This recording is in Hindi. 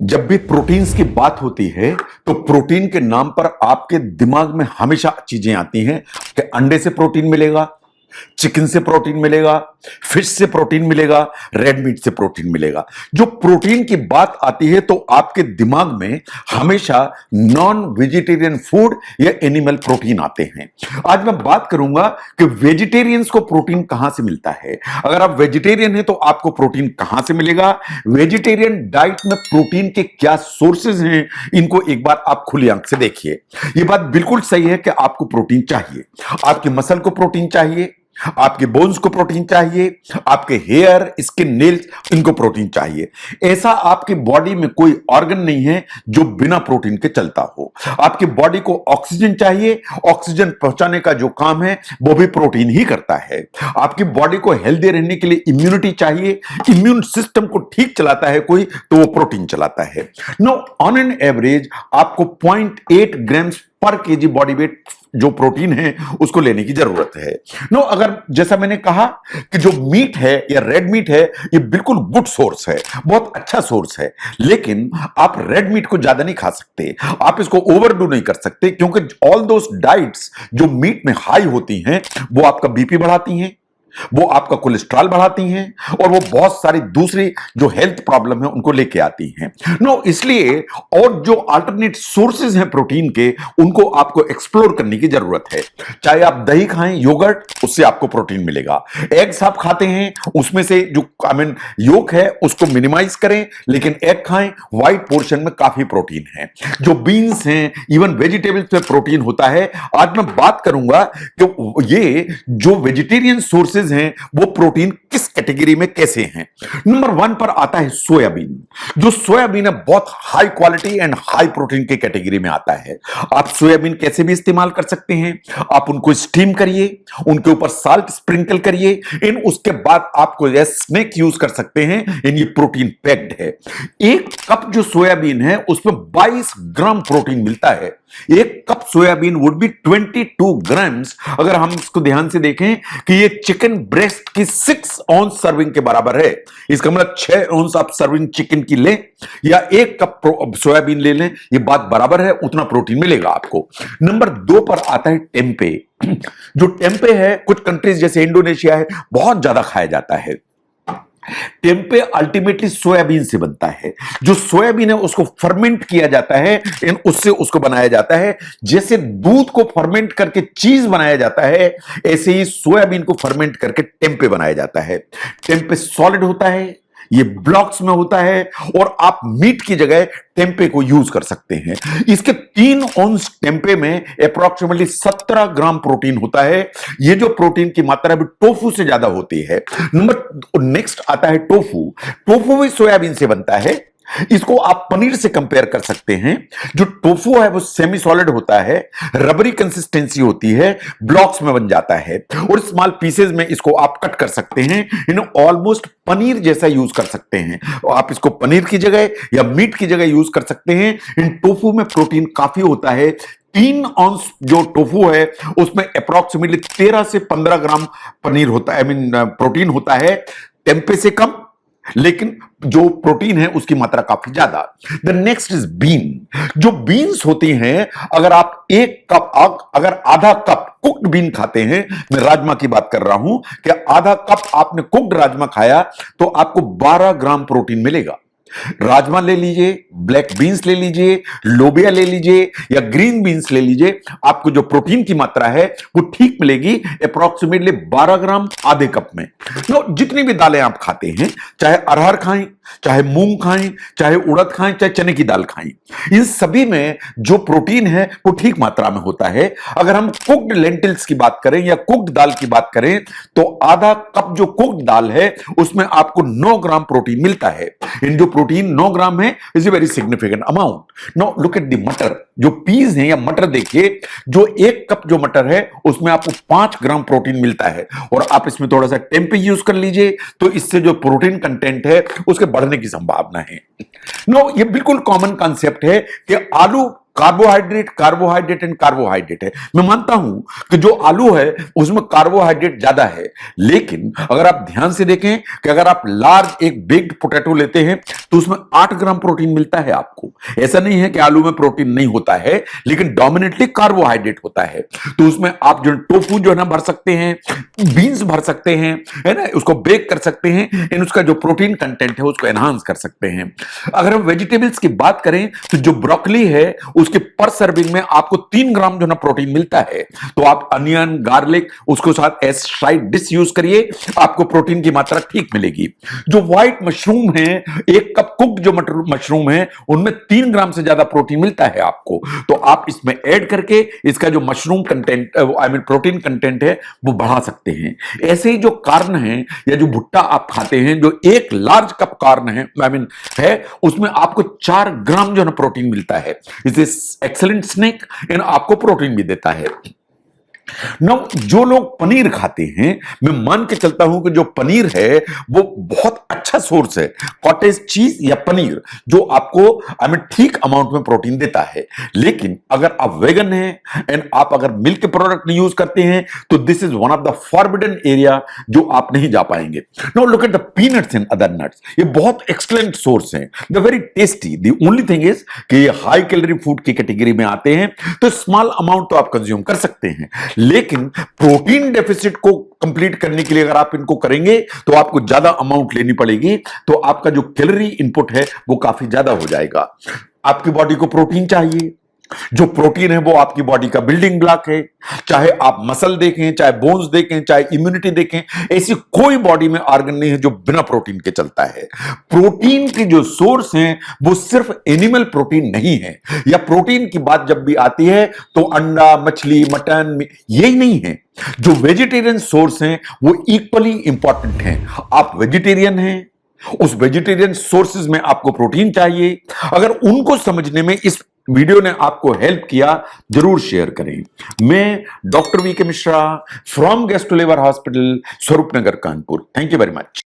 जब भी प्रोटीन्स की बात होती है तो प्रोटीन के नाम पर आपके दिमाग में हमेशा चीजें आती हैं कि अंडे से प्रोटीन मिलेगा, चिकन से प्रोटीन मिलेगा, फिश से प्रोटीन मिलेगा, रेड मीट से प्रोटीन मिलेगा। जो प्रोटीन की बात आती है तो आपके दिमाग में हमेशा नॉन वेजिटेरियन फूड या एनिमल प्रोटीन आते हैं। आज मैं बात करूंगा कि वेजिटेरियंस को प्रोटीन कहां से मिलता है। अगर आप वेजिटेरियन हैं तो आपको प्रोटीन कहां से मिलेगा, वेजिटेरियन डाइट में प्रोटीन के क्या सोर्सेज हैं, इनको एक बार आप खुली आंख से देखिए। यह बात बिल्कुल सही है कि आपको प्रोटीन चाहिए, आपकी मसल को प्रोटीन चाहिए, आपके बोन्स को प्रोटीन चाहिए, आपके हेयर, स्किन, नेल्स, इनको प्रोटीन चाहिए। ऐसा आपकी बॉडी में कोई ऑर्गन नहीं है जो बिना प्रोटीन के चलता हो। आपकी बॉडी को ऑक्सीजन चाहिए, ऑक्सीजन पहुंचाने का जो काम है वो भी प्रोटीन ही करता है। आपकी बॉडी को हेल्दी रहने के लिए इम्यूनिटी चाहिए, इम्यून सिस्टम को ठीक चलाता है कोई तो वो प्रोटीन चलाता है। नो, ऑन एन एवरेज आपको 0.8 ग्राम्स पर केजी बॉडी वेट जो प्रोटीन है उसको लेने की जरूरत है। नो, अगर जैसा मैंने कहा कि जो मीट है या रेड मीट है ये बिल्कुल गुड सोर्स है, बहुत अच्छा सोर्स है, लेकिन आप रेड मीट को ज्यादा नहीं खा सकते, आप इसको ओवरडू नहीं कर सकते, क्योंकि ऑल दोस डाइट्स जो मीट में हाई होती हैं वो आपका बीपी बढ़ाती हैं, वो आपका कोलेस्ट्रॉल बढ़ाती हैं और वो बहुत सारी दूसरी जो हेल्थ प्रॉब्लम है उनको लेके आती हैं। नो, इसलिए और जो अल्टरनेट सोर्सेज हैं प्रोटीन के उनको आपको एक्सप्लोर करने की जरूरत है। चाहे आप दही खाएं, योगर्ट, उससे आपको प्रोटीन मिलेगा। एग्स आप खाते हैं, उसमें से जो योक है उसको मिनिमाइज करें, लेकिन एग खाएं, व्हाइट पोर्शन में काफी प्रोटीन है। जो बीन्स हैं, इवन वेजिटेबल्स में प्रोटीन होता है। आज मैं बात करूंगा कि ये जो वेजिटेरियन सोर्सेज हैं वो प्रोटीन किस कैटेगरी में कैसे हैं। नंबर 1 पर आता है सोयाबीन। जो सोयाबीन है बहुत high quality and high protein के कैटेगरी में आता है। आप सोयाबीन कैसे भी इस्तेमाल कर सकते हैं। आप उनको स्टीम करिए, उनके ऊपर साल्ट स्प्रिंकल करिए, इन उसके बाद आपको स्नैक यूज कर सकते हैं। इन ये प्रोटीन पैक्ड है। 1 कप जो सोयाबीन है उसमें 22 ग्राम प्रोटीन मिलता है। 1 cup soybean would be 22 grams. अगर हम इसको ध्यान से देखें कि ये चिकन ब्रेस्ट की 6 ऑन्स सर्विंग के बराबर है। इसका मतलब 6 ऑन्स आप सर्विंग चिकन की लें या 1 कप सोयाबीन ले लें, ये बात बराबर है, उतना प्रोटीन मिलेगा आपको। नंबर 2 पर आता है टेम्पे। जो टेम्पे है कुछ कंट्रीज जैसे इंडोनेशिया है बहुत ज्यादा खाया जाता है। टेम्पे अल्टीमेटली सोयाबीन से बनता है। जो सोयाबीन है उसको फर्मेंट किया जाता है, उससे उसको बनाया जाता है। जैसे दूध को फर्मेंट करके चीज बनाया जाता है, ऐसे ही सोयाबीन को फर्मेंट करके टेम्पे बनाया जाता है। टेम्पे सॉलिड होता है, ये ब्लॉक्स में होता है और आप मीट की जगह टेम्पे को यूज कर सकते हैं। इसके 3 ऑन्स टेम्पे में अप्रॉक्सीमेटली 17 ग्राम प्रोटीन होता है। ये जो प्रोटीन की मात्रा भी टोफू से ज्यादा होती है। नेक्स्ट आता है टोफू। टोफू भी सोयाबीन से बनता है। इसको आप पनीर से कंपेयर कर सकते हैं। जो टोफू है वो सेमी सॉलिड होता है, रबरी कंसिस्टेंसी होती है, ब्लॉक्स में बन जाता है और स्मॉल पीसेस में इसको आप कट कर सकते हैं। इन्हें ऑलमोस्ट पनीर जैसा यूज कर सकते हैं। आप इसको पनीर की जगह या मीट की जगह यूज कर सकते हैं। इन टोफू में प्रोटीन काफी होता है। 3 ऑन्स जो टोफू है उसमें अप्रॉक्सीमेटली 13 से 15 ग्राम पनीर होता है, प्रोटीन होता है। टेम्पे से कम, लेकिन जो प्रोटीन है उसकी मात्रा काफी ज्यादा। The next is bean. जो बीन्स होती हैं, अगर आप 1 कप, अगर आधा कप कुक्ड बीन खाते हैं, मैं राजमा की बात कर रहा हूं कि आधा कप आपने कुक्ड राजमा खाया तो आपको 12 ग्राम प्रोटीन मिलेगा। राजमा ले लीजिए, ब्लैक बीन्स ले लीजिए, लोबिया ले लीजिए या ग्रीन बीन्स ले लीजिए, आपको जो प्रोटीन की मात्रा है वो ठीक मिलेगी अप्रॉक्सीमेटली 12 ग्राम आधे कप में। जितनी भी दालें आप खाते हैं, चाहे अरहर खाएं, चाहे मूंग खाएं, चाहे उड़द खाएं, चाहे चने की दाल खाएं, इन सभी में जो प्रोटीन है वो ठीक मात्रा में होता है। अगर हम कुक्ड लेंटिल्स की बात करें या कुक्ड दाल की बात करें तो आधा कप जो कुक्ड दाल है उसमें आपको 9 ग्राम प्रोटीन मिलता है। इन जो प्रोटीन 9 ग्राम है is a very significant amount. Now look at the मटर। जो पीज हैं या मटर देखिए, जो 1 कप जो मटर है उसमें आपको 5 ग्राम प्रोटीन मिलता है और आप इसमें थोड़ा सा टेम्पे यूज कर लीजिए तो इससे जो प्रोटीन कंटेंट है उसके बढ़ने की संभावना है। नो, ये बिल्कुल कॉमन कॉन्सेप्ट है कि आलू कार्बोहाइड्रेट कार्बोहाइड्रेट एंड कार्बोहाइड्रेट है। मैं मानता हूं कि जो आलू है उसमें कार्बोहाइड्रेट ज्यादा है, लेकिन अगर आप ध्यान से देखें कि अगर आप लार्ज एक बेक्ड पोटैटो लेते हैं तो उसमें 8 ग्राम प्रोटीन मिलता है आपको। ऐसा नहीं है कि आलू में प्रोटीन नहीं होता है, लेकिन डोमिनेटली कार्बोहाइड्रेट होता है। तो उसमें आप जो टोफू जो है ना भर सकते हैं, बीन्स भर सकते हैं, है ना, उसको बेक कर सकते हैं, इन उसका जो प्रोटीन कंटेंट है उसको एनहांस कर सकते हैं। अगर हम वेजिटेबल्स की बात करें तो जो ब्रोकली है उसके पर सर्विंग में आपको 3 ग्राम जो ना प्रोटीन मिलता है। तो आप अनियन गार्लिक उसको साथ एज साइड डिश यूज करिए, आपको प्रोटीन की मात्रा ठीक मिलेगी। जो व्हाइट मशरूम है, 1 कप कुक्ड जो मशरूम है उनमें 3 ग्राम से ज्यादा प्रोटीन मिलता है आपको। तो आप इसमें ऐड करके इसका जो mushroom content I mean protein content है वो बढ़ा सकते हैं। ऐसे ही जो कार्न है या जो भुट्टा आप खाते हैं, जो 1 लार्ज कप कार्न है आई मीन है, उसमें आपको 4 ग्राम जो है ना प्रोटीन मिलता है। इसे एक्सेलेंट स्नैक इन आपको प्रोटीन भी देता है। ना जो लोग पनीर खाते हैं, मैं मान के चलता हूं कि जो पनीर है वो बहुत अच्छा सोर्स है, कॉटेज चीज या पनीर, जो आपको आई मीन ठीक अमाउंट में प्रोटीन देता है। लेकिन अगर आप वेगन हैं एंड आप अगर मिल्क प्रोडक्ट नहीं यूज करते हैं तो this is one of the forbidden area जो आप नहीं जा पाएंगे। Now look at the peanuts and other nuts, ये बहुत एक्सलेंट सोर्स हैं, the very tasty. The only thing is कि ये हाई कैलोरी फूड की कैटेगरी में आते हैं, तो स्मॉल अमाउंट तो आप कंज्यूम कर सकते हैं, लेकिन प्रोटीन डेफिसिट को कंप्लीट करने के लिए अगर आप इनको करेंगे तो आपको ज्यादा अमाउंट लेनी पड़ेगी, तो आपका जो कैलोरी इनपुट है वो काफी ज्यादा हो जाएगा। आपकी बॉडी को प्रोटीन चाहिए, जो प्रोटीन है वो आपकी बॉडी का बिल्डिंग ब्लॉक है। चाहे आप मसल देखें, चाहे बोन्स देखें, चाहे इम्यूनिटी देखें, ऐसी कोई बॉडी में ऑर्गन नहीं है जो बिना प्रोटीन के चलता है। प्रोटीन के जो सोर्स हैं वो सिर्फ एनिमल प्रोटीन नहीं है, या प्रोटीन की बात जब भी आती है तो अंडा, मछली, मटन यही नहीं है। जो वेजिटेरियन सोर्स हैं वो इक्वली इंपॉर्टेंट हैं। आप वेजिटेरियन हैं, उस वेजिटेरियन सोर्सेज में आपको प्रोटीन चाहिए। अगर उनको समझने में इस वीडियो ने आपको हेल्प किया, जरूर शेयर करें। मैं doctor V K Mishra from gastro liver hospital, Swaroopnagar, Kanpur. Thank you very much.